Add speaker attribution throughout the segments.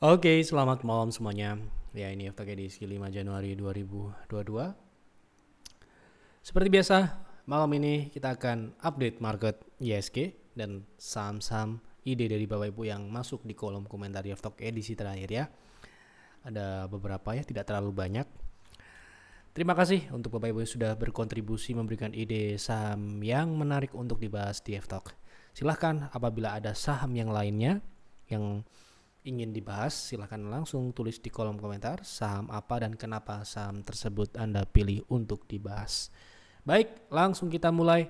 Speaker 1: Oke, selamat malam semuanya. Ya, ini FTK edisi 5 Januari 2022. Seperti biasa, malam ini kita akan update market ISG dan saham-saham ide dari Bapak Ibu yang masuk di kolom komentar FTK edisi terakhir ya. Ada beberapa ya, tidak terlalu banyak. Terima kasih untuk Bapak Ibu yang sudah berkontribusi memberikan ide saham yang menarik untuk dibahas di FTalk. Silahkan apabila ada saham yang lainnya yang ingin dibahas, silahkan langsung tulis di kolom komentar saham apa dan kenapa saham tersebut Anda pilih untuk dibahas. Baik, langsung kita mulai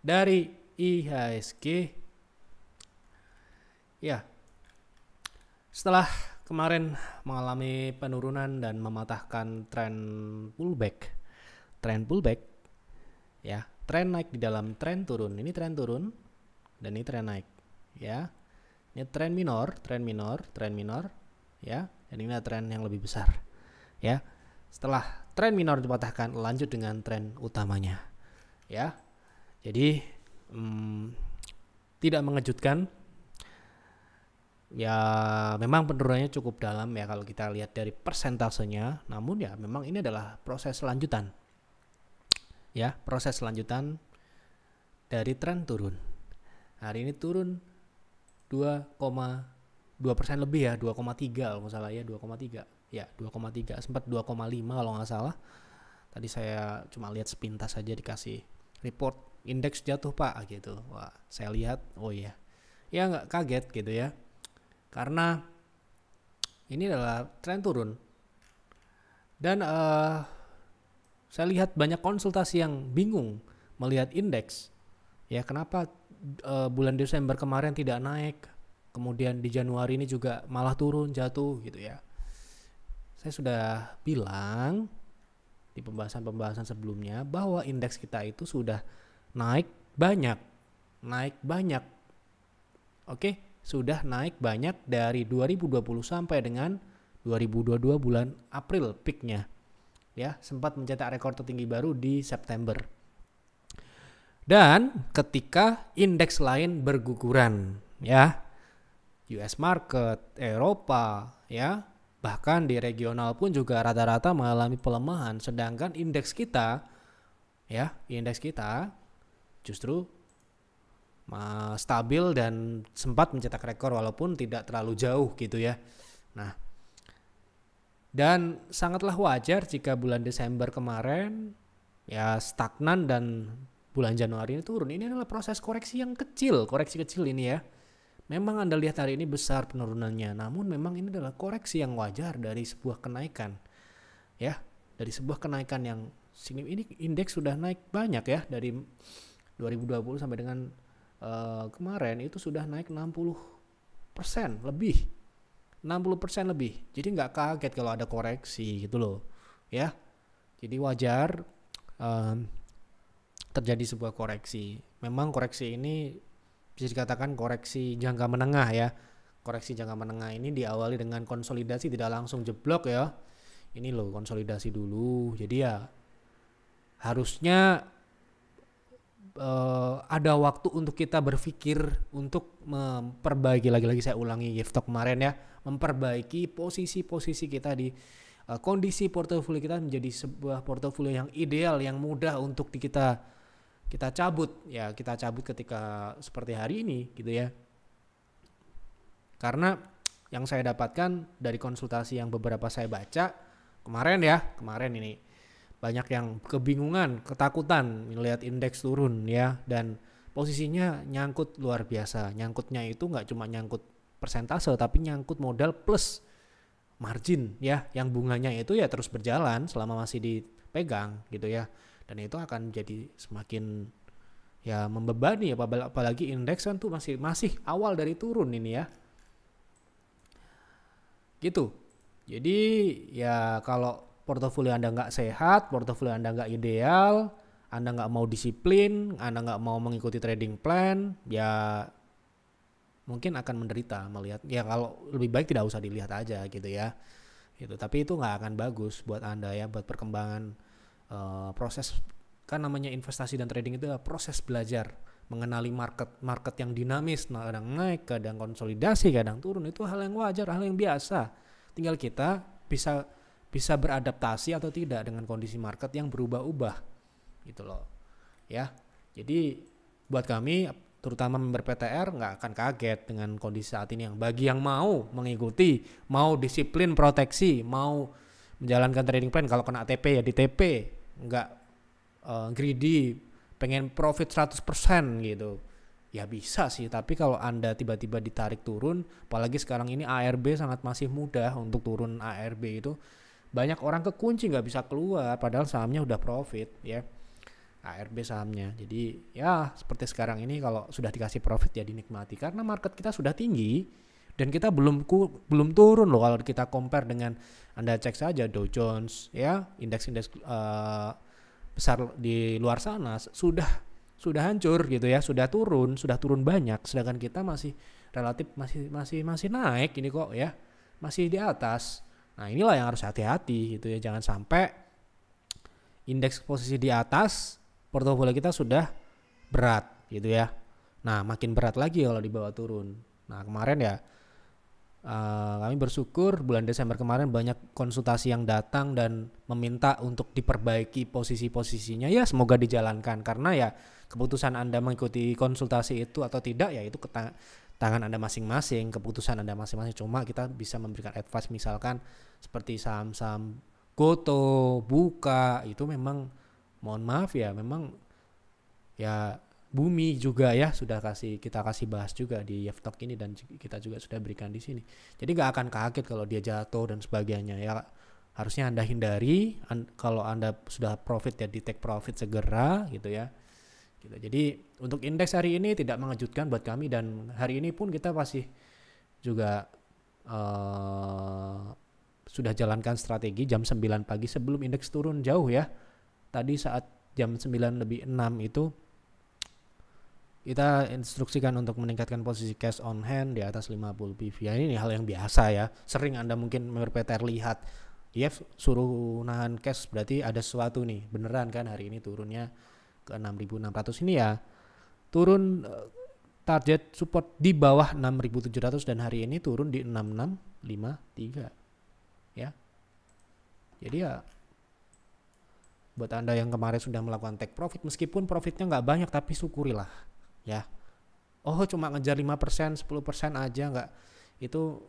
Speaker 1: dari IHSG. Ya, setelah kemarin mengalami penurunan dan mematahkan tren pullback ya, tren naik di dalam tren turun. Ini tren turun dan ini tren naik ya. Ini tren minor ya, dan ini adalah tren yang lebih besar ya. Setelah tren minor dipatahkan, lanjut dengan tren utamanya ya. Jadi tidak mengejutkan ya, memang penurunannya cukup dalam ya kalau kita lihat dari persentasenya, namun ya memang ini adalah proses lanjutan ya, proses lanjutan dari tren turun. Hari ini turun 2,2% lebih ya, 2,3 kalau nggak salah ya, 2,3 ya, 2,3 sempat 2,5 kalau nggak salah. Tadi saya cuma lihat sepintas saja dikasih report indeks jatuh pak gitu. Wah, saya lihat, oh iya ya, nggak kaget gitu ya, karena ini adalah tren turun. Dan saya lihat banyak konsultasi yang bingung melihat indeks ya, kenapa bulan Desember kemarin tidak naik, kemudian di Januari ini juga malah turun, jatuh gitu ya. Saya sudah bilang di pembahasan sebelumnya bahwa indeks kita itu sudah naik banyak. Oke, sudah naik banyak dari 2020 sampai dengan 2022 bulan April peaknya ya, sempat mencetak rekor tertinggi baru di September. Dan ketika indeks lain berguguran ya, US market, Eropa ya, bahkan di regional pun juga rata-rata mengalami pelemahan, sedangkan indeks kita justru stabil dan sempat mencetak rekor walaupun tidak terlalu jauh gitu ya. Nah, dan sangatlah wajar jika bulan Desember kemarin ya stagnan dan bulan Januari ini turun. Ini adalah proses koreksi yang kecil, koreksi kecil ini ya. Memang Anda lihat hari ini besar penurunannya, namun memang ini adalah koreksi yang wajar dari sebuah kenaikan ya, dari sebuah kenaikan yang ini indeks sudah naik banyak ya, dari 2020 sampai dengan kemarin itu sudah naik 60% lebih. 60% lebih. Jadi nggak kaget kalau ada koreksi gitu loh ya. Jadi wajar terjadi sebuah koreksi. Memang koreksi ini bisa dikatakan koreksi jangka menengah ya. Koreksi jangka menengah ini diawali dengan konsolidasi, tidak langsung jeblok ya. Ini loh konsolidasi dulu. Jadi ya harusnya ada waktu untuk kita berpikir untuk memperbaiki, lagi-lagi saya ulangi FTalk kemarin ya, memperbaiki posisi-posisi kita di kondisi portofolio kita menjadi sebuah portofolio yang ideal, yang mudah untuk kita cabut ya, kita cabut ketika seperti hari ini gitu ya. Karena yang saya dapatkan dari konsultasi yang beberapa saya baca kemarin ini, banyak yang kebingungan, ketakutan melihat indeks turun ya, dan posisinya nyangkut luar biasa. Nyangkutnya itu nggak cuma nyangkut persentase, tapi nyangkut modal plus margin ya, yang bunganya itu ya terus berjalan selama masih dipegang gitu ya. Dan itu akan jadi semakin ya membebani, apalagi indeks kan tuh masih awal dari turun ini ya. Gitu. Jadi ya kalau portofolio Anda nggak sehat, portofolio Anda nggak ideal, Anda nggak mau disiplin, Anda nggak mau mengikuti trading plan, ya mungkin akan menderita melihat. Ya kalau lebih baik tidak usah dilihat aja gitu ya. Gitu. Tapi itu nggak akan bagus buat Anda ya, buat perkembangan proses. Kan namanya investasi dan trading itu adalah proses belajar, mengenali market yang dinamis, kadang naik, kadang konsolidasi, kadang turun, itu hal yang wajar, hal yang biasa. Tinggal kita bisa beradaptasi atau tidak dengan kondisi market yang berubah-ubah gitu loh ya. Jadi buat kami terutama member PTR nggak akan kaget dengan kondisi saat ini, yang bagi yang mau mengikuti, mau disiplin proteksi, mau menjalankan trading plan, kalau kena TP ya di TP, nggak greedy pengen profit 100% gitu ya bisa sih. Tapi kalau Anda tiba-tiba ditarik turun, apalagi sekarang ini ARB sangat masih mudah untuk turun. ARB itu banyak orang kekunci nggak bisa keluar padahal sahamnya udah profit ya, ARB sahamnya. Jadi ya seperti sekarang ini kalau sudah dikasih profit ya dinikmati, karena market kita sudah tinggi dan kita belum turun loh. Kalau kita compare dengan, Anda cek saja Dow Jones ya, indeks-indeks besar di luar sana sudah hancur gitu ya, sudah turun banyak, sedangkan kita masih relatif masih naik ini kok ya, masih di atas. Nah inilah yang harus hati-hati gitu ya, jangan sampai indeks posisi di atas, portofolio kita sudah berat gitu ya. Nah makin berat lagi kalau di bawah turun. Nah kemarin ya kami bersyukur bulan Desember kemarin banyak konsultasi yang datang dan meminta untuk diperbaiki posisi-posisinya. Ya semoga dijalankan, karena ya keputusan Anda mengikuti konsultasi itu atau tidak ya itu tangan Anda masing-masing, keputusan Anda masing-masing. Cuma kita bisa memberikan advice, misalkan seperti saham-saham Goto, Buka, itu memang mohon maaf ya, memang ya Bumi juga ya sudah kita kasih bahas juga di Yev Talk ini, dan kita juga sudah berikan di sini. Jadi gak akan kaget kalau dia jatuh dan sebagainya ya. Harusnya Anda hindari, kalau Anda sudah profit ya di take profit segera gitu ya. Gitu. Jadi untuk indeks hari ini tidak mengejutkan buat kami, dan hari ini pun kita masih juga sudah jalankan strategi jam 9 pagi sebelum indeks turun jauh ya. Tadi saat jam 9:06 itu kita instruksikan untuk meningkatkan posisi cash on hand di atas 50 PV. Ya, ini hal yang biasa ya. Sering Anda mungkin member PTR lihat, Yev suruh nahan cash, berarti ada sesuatu nih. Beneran kan hari ini turunnya ke 6.600 ini ya. Turun target support di bawah 6.700 dan hari ini turun di 6653. Ya. Jadi ya buat Anda yang kemarin sudah melakukan take profit, meskipun profitnya nggak banyak tapi syukurilah. Ya, cuma ngejar 5%, 10% aja nggak, itu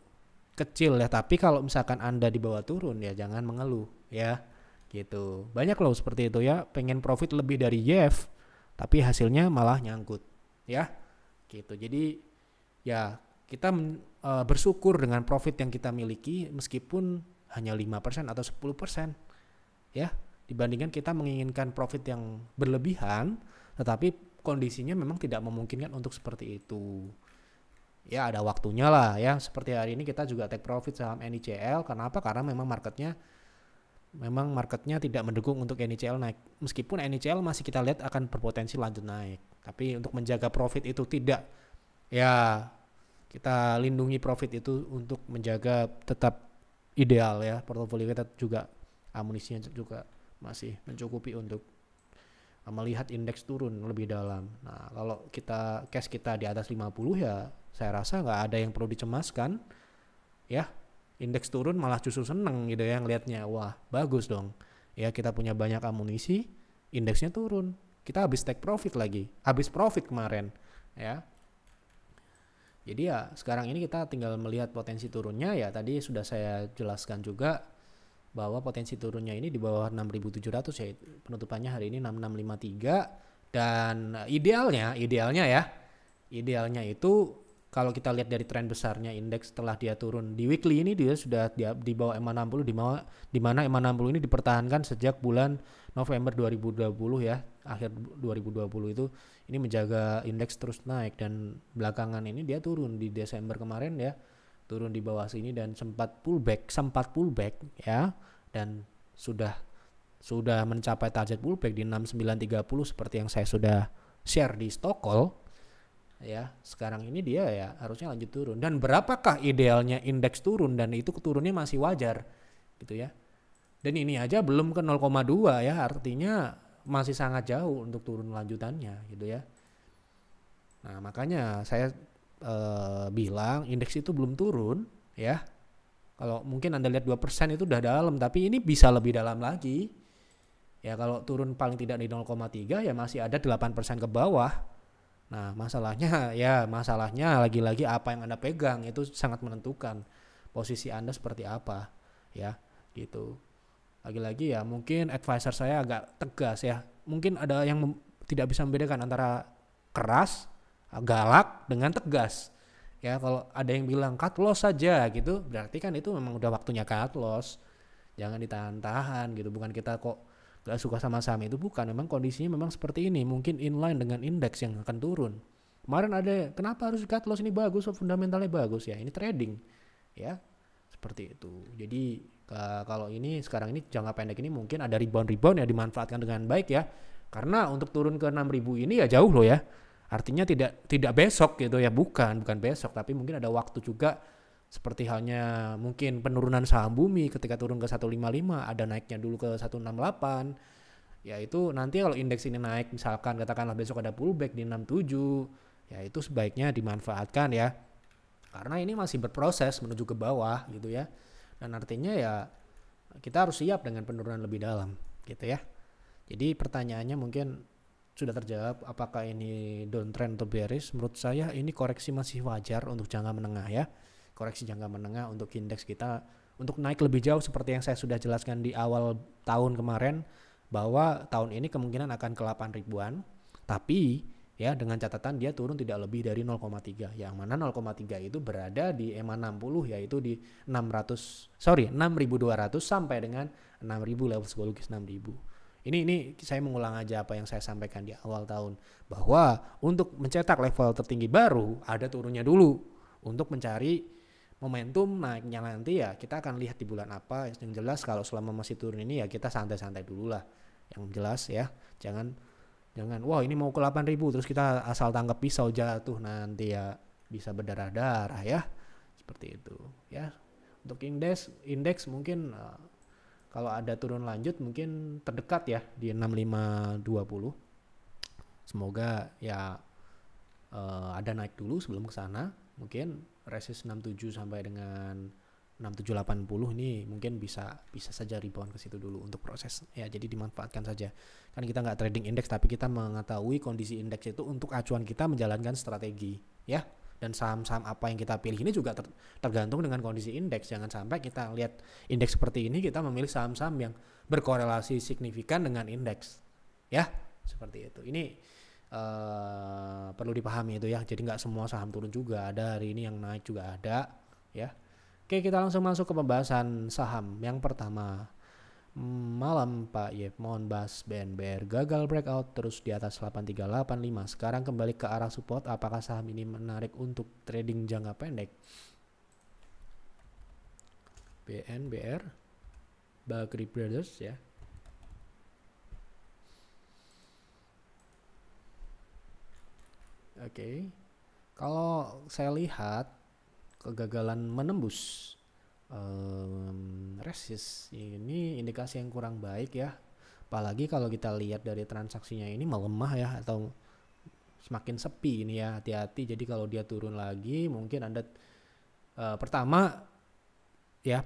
Speaker 1: kecil ya. Tapi kalau misalkan Anda di bawah turun ya jangan mengeluh ya, gitu. Banyak loh seperti itu ya, pengen profit lebih dari Yev, tapi hasilnya malah nyangkut ya, gitu. Jadi ya kita bersyukur dengan profit yang kita miliki, meskipun hanya 5% atau 10% ya, dibandingkan kita menginginkan profit yang berlebihan, tetapi kondisinya memang tidak memungkinkan untuk seperti itu. Ya ada waktunya lah ya. Seperti hari ini kita juga take profit saham NICL. Kenapa? Karena memang marketnya tidak mendukung untuk NICL naik. Meskipun NICL masih kita lihat akan berpotensi lanjut naik. Tapi untuk menjaga profit itu tidak. Ya kita lindungi profit itu untuk menjaga tetap ideal ya. Portofolio kita juga amunisinya juga masih mencukupi untuk melihat indeks turun lebih dalam. Nah kalau cash kita di atas 50 ya saya rasa nggak ada yang perlu dicemaskan ya. Indeks turun malah justru seneng gitu ya ngelihatnya, wah bagus dong ya, kita punya banyak amunisi, indeksnya turun, kita habis take profit lagi, habis profit kemarin ya. Jadi ya sekarang ini kita tinggal melihat potensi turunnya ya. Tadi sudah saya jelaskan juga bahwa potensi turunnya ini di bawah 6.700 ya, penutupannya hari ini 6653, dan idealnya itu kalau kita lihat dari tren besarnya indeks setelah dia turun di weekly ini, dia sudah di bawah M60, di mana M60 ini dipertahankan sejak bulan November 2020 ya, akhir 2020 itu ini menjaga indeks terus naik, dan belakangan ini dia turun di Desember kemarin ya, turun di bawah sini dan sempat pullback ya, dan sudah mencapai target pullback di 6930 seperti yang saya sudah share di Stockholm ya. Sekarang ini dia ya harusnya lanjut turun. Dan berapakah idealnya indeks turun, dan itu turunnya masih wajar gitu ya. Dan ini aja belum ke 0,2 ya, artinya masih sangat jauh untuk turun lanjutannya gitu ya. Nah, makanya saya bilang indeks itu belum turun ya. Kalau mungkin Anda lihat 2% itu udah dalam, tapi ini bisa lebih dalam lagi. Ya kalau turun paling tidak di 0,3 ya masih ada 8% ke bawah. Nah, masalahnya lagi-lagi apa yang Anda pegang itu sangat menentukan posisi Anda seperti apa, ya, gitu. Lagi-lagi ya mungkin advisor saya agak tegas ya. Mungkin ada yang tidak bisa membedakan antara keras, galak dengan tegas. Ya, kalau ada yang bilang cut loss saja gitu, berarti kan itu memang udah waktunya cut loss. Jangan ditahan-tahan gitu. Bukan kita kok gak suka sama saham itu, bukan. Memang kondisinya memang seperti ini. Mungkin inline dengan indeks yang akan turun. Kemarin ada kenapa harus cut loss, ini bagus, fundamentalnya bagus ya. Ini trading ya. Seperti itu. Jadi kalau ini sekarang ini jangka pendek ini mungkin ada rebound ya dimanfaatkan dengan baik ya. Karena untuk turun ke 6.000 ini ya jauh loh ya. Artinya tidak besok gitu ya, bukan besok, tapi mungkin ada waktu juga. Seperti halnya mungkin penurunan saham Bumi ketika turun ke 155, ada naiknya dulu ke 168. Ya itu nanti kalau indeks ini naik, misalkan katakanlah besok ada pullback di 67, ya itu sebaiknya dimanfaatkan ya. Karena ini masih berproses menuju ke bawah gitu ya. Dan artinya ya kita harus siap dengan penurunan lebih dalam gitu ya. Jadi pertanyaannya mungkin sudah terjawab, apakah ini downtrend atau bearish? Menurut saya ini koreksi masih wajar untuk jangka menengah ya. Koreksi jangka menengah untuk indeks kita untuk naik lebih jauh seperti yang saya sudah jelaskan di awal tahun kemarin, bahwa tahun ini kemungkinan akan ke 8 ribuan, tapi ya dengan catatan dia turun tidak lebih dari 0,3, yang mana 0,3 itu berada di EMA 60, yaitu di 6.200 sampai dengan 6.000, level psikologis 6.000. Ini saya mengulang aja apa yang saya sampaikan di awal tahun, bahwa untuk mencetak level tertinggi baru ada turunnya dulu untuk mencari momentum naiknya. Nanti ya kita akan lihat di bulan apa. Yang jelas kalau selama masih turun ini ya kita santai-santai dulu lah, yang jelas ya. Jangan wah ini mau ke 8.000 terus kita asal tangkap pisau jatuh, nanti ya bisa berdarah-darah ya, seperti itu ya. Untuk indeks mungkin kalau ada turun lanjut mungkin terdekat ya di 6520. Semoga ya ada naik dulu sebelum ke sana. Mungkin resist 67 sampai dengan 6780 ini mungkin bisa saja rebound ke situ dulu untuk proses ya. Jadi dimanfaatkan saja. Kan kita nggak trading indeks, tapi kita mengetahui kondisi indeks itu untuk acuan kita menjalankan strategi ya. Dan saham-saham apa yang kita pilih ini juga tergantung dengan kondisi indeks. Jangan sampai kita lihat indeks seperti ini kita memilih saham-saham yang berkorelasi signifikan dengan indeks ya, seperti itu. Ini perlu dipahami itu ya. Jadi nggak semua saham turun juga, ada hari ini yang naik juga ada ya. Oke, kita langsung masuk ke pembahasan saham. Yang pertama, malam Pak Yep, mohon bahas BNBR gagal breakout terus di atas 8385. Sekarang kembali ke arah support. Apakah saham ini menarik untuk trading jangka pendek? BNBR Bagri Brothers ya. Oke. Kalau saya lihat kegagalan menembus resist ini indikasi yang kurang baik ya. Apalagi kalau kita lihat dari transaksinya ini melemah ya, atau semakin sepi ini ya. Hati-hati. Jadi kalau dia turun lagi mungkin Anda pertama yang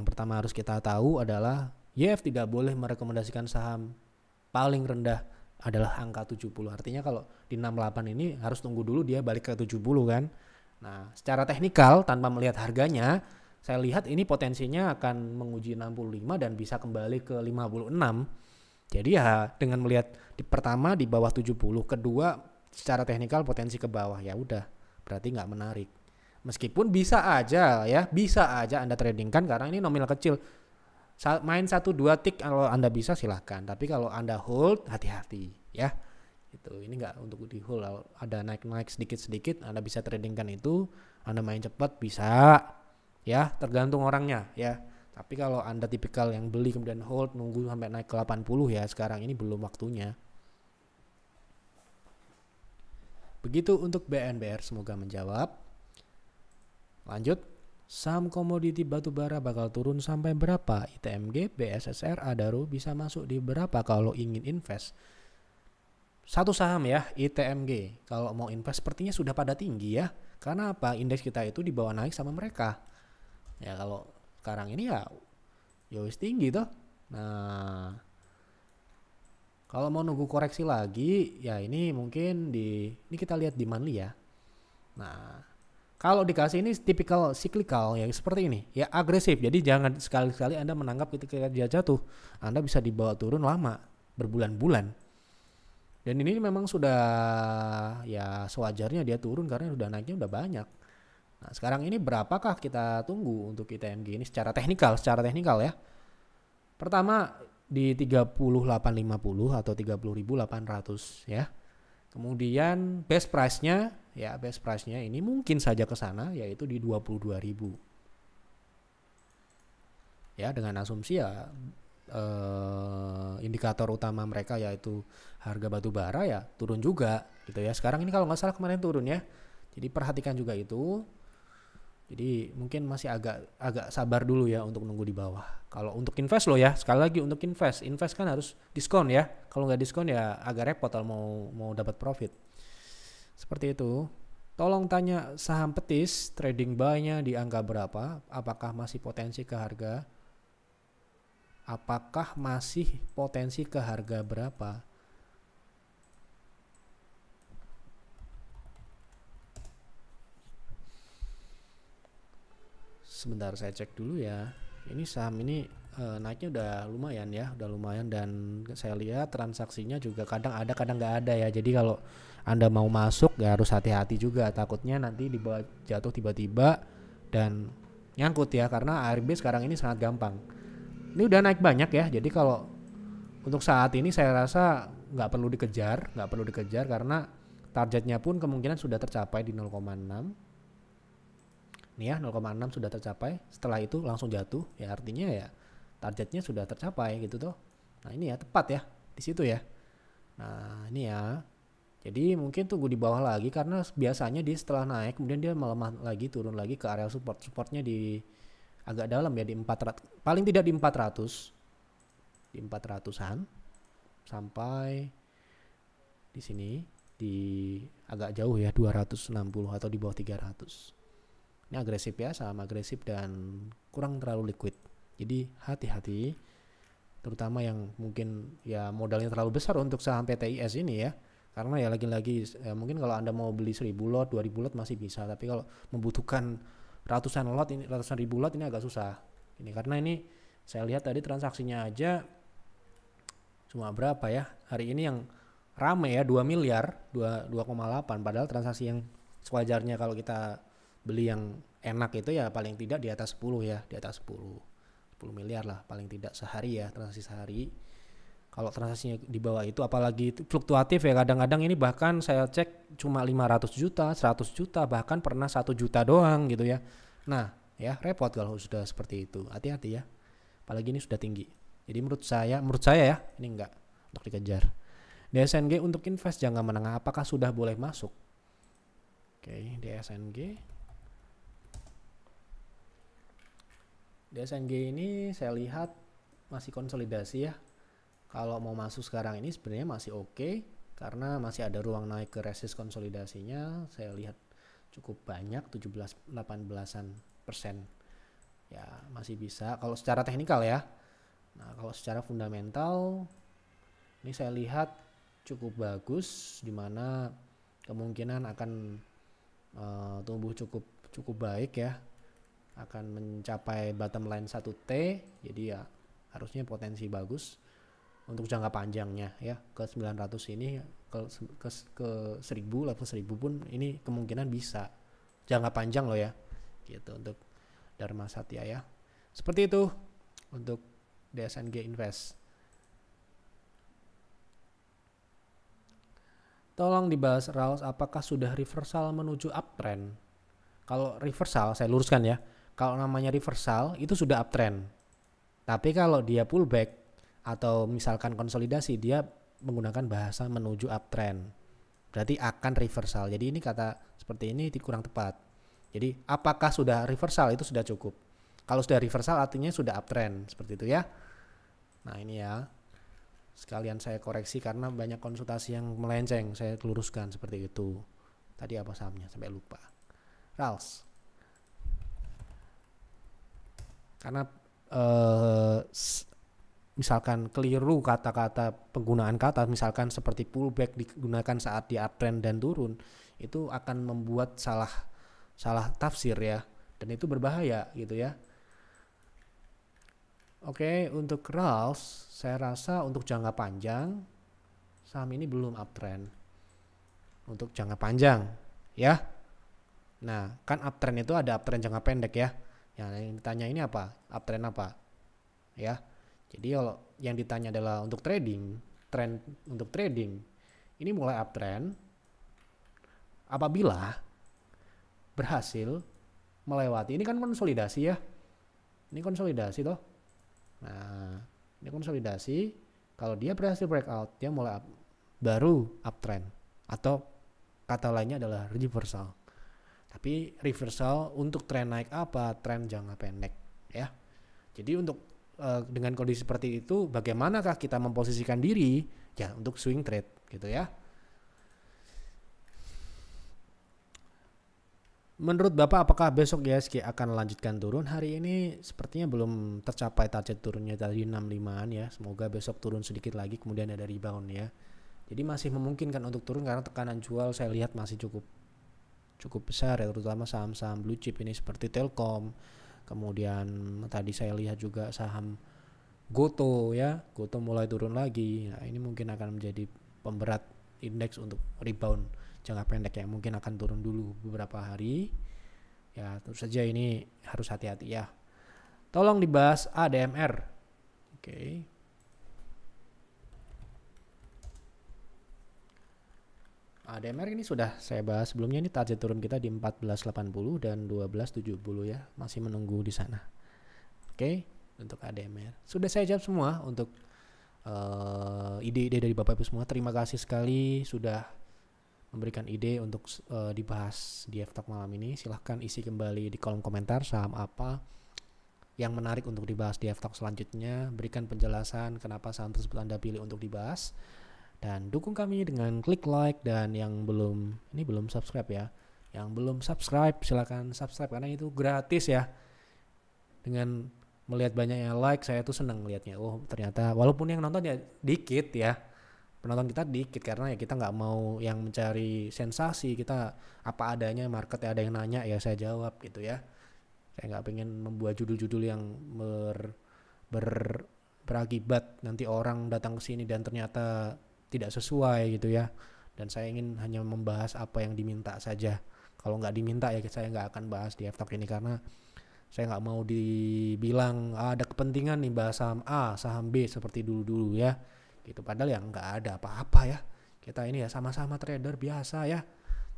Speaker 1: pertama harus kita tahu adalah YF tidak boleh merekomendasikan saham paling rendah adalah angka 70. Artinya kalau di 68 ini harus tunggu dulu dia balik ke 70 kan. Nah, secara teknikal tanpa melihat harganya, saya lihat ini potensinya akan menguji 65 dan bisa kembali ke 56. Jadi ya dengan melihat pertama di bawah 70, kedua secara teknikal potensi ke bawah, ya udah berarti nggak menarik. Meskipun bisa aja Anda tradingkan karena ini nominal kecil. Main 1-2 tick kalau Anda bisa silahkan, tapi kalau Anda hold hati-hati ya. Itu ini enggak untuk di hold. Ada naik sedikit-sedikit Anda bisa tradingkan itu. Anda main cepat bisa ya, tergantung orangnya ya. Tapi kalau Anda tipikal yang beli kemudian hold nunggu sampai naik ke 80 ya, sekarang ini belum waktunya. Begitu untuk BNBR, semoga menjawab. Lanjut. Saham komoditi batubara bakal turun sampai berapa? ITMG, BSSR, Adaro bisa masuk di berapa kalau ingin invest? satu saham ya, ITMG. Kalau mau invest sepertinya sudah pada tinggi ya. Karena apa? Indeks kita itu dibawa naik sama mereka. Ya kalau sekarang ini ya wis tinggi toh. Nah, kalau mau nunggu koreksi lagi, ya ini mungkin ini kita lihat di monthly ya. Nah, kalau dikasih ini tipikal cyclical ya seperti ini, ya agresif. Jadi jangan sekali-sekali Anda menanggap ketika dia jatuh, Anda bisa dibawa turun lama, berbulan-bulan. Dan ini memang sudah ya sewajarnya dia turun karena udah naiknya udah banyak. Nah, sekarang ini berapakah kita tunggu untuk ITMG ini secara teknikal ya. Pertama di 38.50 atau 30.800 ya. Kemudian best price-nya ini mungkin saja ke sana yaitu di 22.000. Ya, dengan asumsi ya indikator utama mereka yaitu harga batu bara ya turun juga gitu ya. Sekarang ini kalau nggak salah kemarin turun ya. Jadi perhatikan juga itu. Jadi mungkin masih agak sabar dulu ya untuk nunggu di bawah. Kalau untuk invest loh ya, sekali lagi untuk invest kan harus diskon ya. Kalau nggak diskon ya agak repot kalau mau dapat profit. Seperti itu. Tolong tanya saham petis trading buy-nya di angka berapa? Apakah masih potensi ke harga? Apakah masih potensi ke harga berapa? Sebentar saya cek dulu ya. Ini saham ini naiknya udah lumayan dan saya lihat transaksinya juga kadang ada kadang nggak ada ya. Jadi kalau Anda mau masuk ya harus hati-hati juga, takutnya nanti dibawa jatuh tiba-tiba dan nyangkut ya, karena ARB sekarang ini sangat gampang. Ini udah naik banyak ya, jadi kalau untuk saat ini saya rasa nggak perlu dikejar karena targetnya pun kemungkinan sudah tercapai di 0,6. Nih ya 0,6 sudah tercapai, setelah itu langsung jatuh ya, artinya ya targetnya sudah tercapai gitu tuh. Nah ini ya tepat ya di situ ya. Nah ini ya, jadi mungkin tunggu di bawah lagi karena biasanya dia setelah naik kemudian dia melemah lagi, turun lagi ke area supportnya di agak dalam ya, di 400, paling tidak di 400-an sampai di sini di agak jauh ya 260 atau di bawah 300. Ini agresif ya, saham agresif dan kurang terlalu liquid. Jadi hati-hati, terutama yang mungkin ya modalnya terlalu besar untuk saham PTIS ini ya. Karena ya lagi-lagi mungkin kalau Anda mau beli 1000 lot, 2000 lot masih bisa, tapi kalau membutuhkan ratusan ribu lot ini agak susah. Ini karena ini saya lihat tadi transaksinya aja cuma berapa ya? Hari ini yang rame ya 2 miliar, 2,8, padahal transaksi yang sewajarnya kalau kita beli yang enak itu ya paling tidak di atas 10 ya, di atas 10 miliar lah paling tidak sehari ya, transaksi sehari. Kalau transaksinya di bawah itu apalagi itu fluktuatif ya, kadang-kadang ini bahkan saya cek cuma 500 juta, 100 juta, bahkan pernah 1 juta doang gitu ya. Nah ya repot kalau sudah seperti itu, hati-hati ya, apalagi ini sudah tinggi. Jadi menurut saya ya ini enggak untuk dikejar. DSNG untuk invest jangka menengah apakah sudah boleh masuk? Oke, DSNG ini saya lihat masih konsolidasi ya. Kalau mau masuk sekarang ini sebenarnya masih oke, karena masih ada ruang naik ke resist konsolidasinya. Saya lihat cukup banyak 17-18% ya, masih bisa kalau secara teknikal ya. Nah kalau secara fundamental ini saya lihat cukup bagus, dimana kemungkinan akan tumbuh cukup baik ya, akan mencapai bottom line 1T. Jadi ya harusnya potensi bagus untuk jangka panjangnya ya, ke 900 ini ke 1000, level 1000 pun ini kemungkinan bisa jangka panjang loh ya gitu untuk Dharma Satya ya. Seperti itu untuk DSNG Invest. Tolong dibahas Raus, apakah sudah reversal menuju uptrend? Kalau reversal saya luruskan ya, kalau namanya reversal itu sudah uptrend. Tapi kalau dia pullback atau misalkan konsolidasi, dia menggunakan bahasa menuju uptrend. Berarti akan reversal. Jadi ini kata seperti ini kurang tepat. Jadi apakah sudah reversal itu sudah cukup. Kalau sudah reversal artinya sudah uptrend, seperti itu ya. Nah ini ya. Sekalian saya koreksi karena banyak konsultasi yang melenceng, saya luruskan seperti itu. Tadi apa sahamnya sampai lupa. RALS. Karena misalkan keliru kata-kata, penggunaan kata misalkan seperti pullback digunakan saat di uptrend dan turun, itu akan membuat salah tafsir ya, dan itu berbahaya gitu ya. Oke, untuk RALS saya rasa untuk jangka panjang saham ini belum uptrend untuk jangka panjang ya. Nah, kan uptrend itu ada uptrend jangka pendek ya. Yang ditanya ini apa? Uptrend apa? Ya. Jadi kalau yang ditanya adalah untuk trading, trend untuk trading ini mulai uptrend apabila berhasil melewati, ini kan konsolidasi ya. Ini konsolidasi toh. Nah, ini konsolidasi, kalau dia berhasil breakout, dia mulai baru uptrend, atau kata lainnya adalah reversal. Tapi reversal untuk tren naik apa? Tren jangka pendek ya. Jadi untuk dengan kondisi seperti itu, bagaimanakah kita memposisikan diri ya untuk swing trade gitu ya. Menurut Bapak, apakah besok IHSG akan lanjutkan turun? Hari ini sepertinya belum tercapai target turunnya tadi 65-an ya. Semoga besok turun sedikit lagi kemudian ada rebound ya. Jadi masih memungkinkan untuk turun karena tekanan jual saya lihat masih cukup besar ya, terutama saham-saham blue chip ini seperti Telkom. Kemudian tadi saya lihat juga saham Goto ya. Goto mulai turun lagi. Nah, ini mungkin akan menjadi pemberat indeks untuk rebound jangka pendek yang mungkin akan turun dulu beberapa hari ya. Tentu saja ini harus hati-hati ya. Tolong dibahas ADMR. Oke. ADMR ini sudah saya bahas sebelumnya, ini target turun kita di 1480 dan 1270 ya, masih menunggu di sana. Oke, untuk ADMR sudah saya jawab semua untuk ide-ide dari Bapak Ibu semua. Terima kasih sekali sudah memberikan ide untuk dibahas di F-Talk malam ini. Silahkan isi kembali di kolom komentar saham apa yang menarik untuk dibahas di F-Talk selanjutnya. Berikan penjelasan kenapa saham tersebut Anda pilih untuk dibahas. Dan dukung kami dengan klik like, dan yang belum subscribe ya. Yang belum subscribe silahkan subscribe karena itu gratis ya. Dengan melihat banyaknya like, saya tuh senang melihatnya. Oh ternyata walaupun yang nonton ya dikit ya. Penonton kita dikit karena ya kita nggak mau yang mencari sensasi, kita apa adanya, market ada yang nanya ya saya jawab gitu ya. Saya nggak pengen membuat judul-judul yang berakibat nanti orang datang ke sini dan ternyata tidak sesuai gitu ya. Dan saya ingin hanya membahas apa yang diminta saja. Kalau nggak diminta ya saya nggak akan bahas di F-Talk ini, karena saya nggak mau dibilang ada kepentingan nih bahas saham A, saham B seperti dulu-dulu ya. Gitu, padahal ya nggak ada apa-apa ya. Kita ini ya sama-sama trader biasa ya.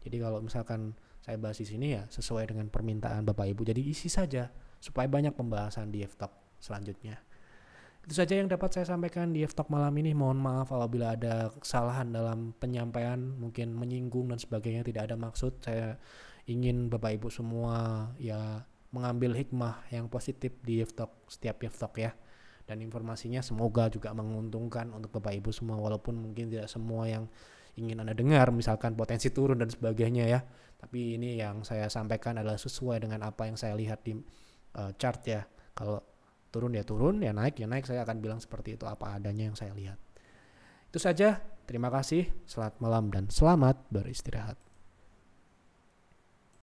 Speaker 1: Jadi kalau misalkan saya bahas di sini ya sesuai dengan permintaan Bapak Ibu. Jadi isi saja supaya banyak pembahasan di F-Talk selanjutnya. Itu saja yang dapat saya sampaikan di F-Talk malam ini. Mohon maaf apabila ada kesalahan dalam penyampaian, mungkin menyinggung dan sebagainya, tidak ada maksud. Saya ingin Bapak Ibu semua ya mengambil hikmah yang positif di F-Talk, setiap F-Talk ya. Dan informasinya semoga juga menguntungkan untuk Bapak Ibu semua, walaupun mungkin tidak semua yang ingin Anda dengar, misalkan potensi turun dan sebagainya ya. Tapi ini yang saya sampaikan adalah sesuai dengan apa yang saya lihat di chart ya. Kalau turun ya turun, ya naik ya naik, saya akan bilang seperti itu apa adanya yang saya lihat. Itu saja, terima kasih, selamat malam dan selamat beristirahat.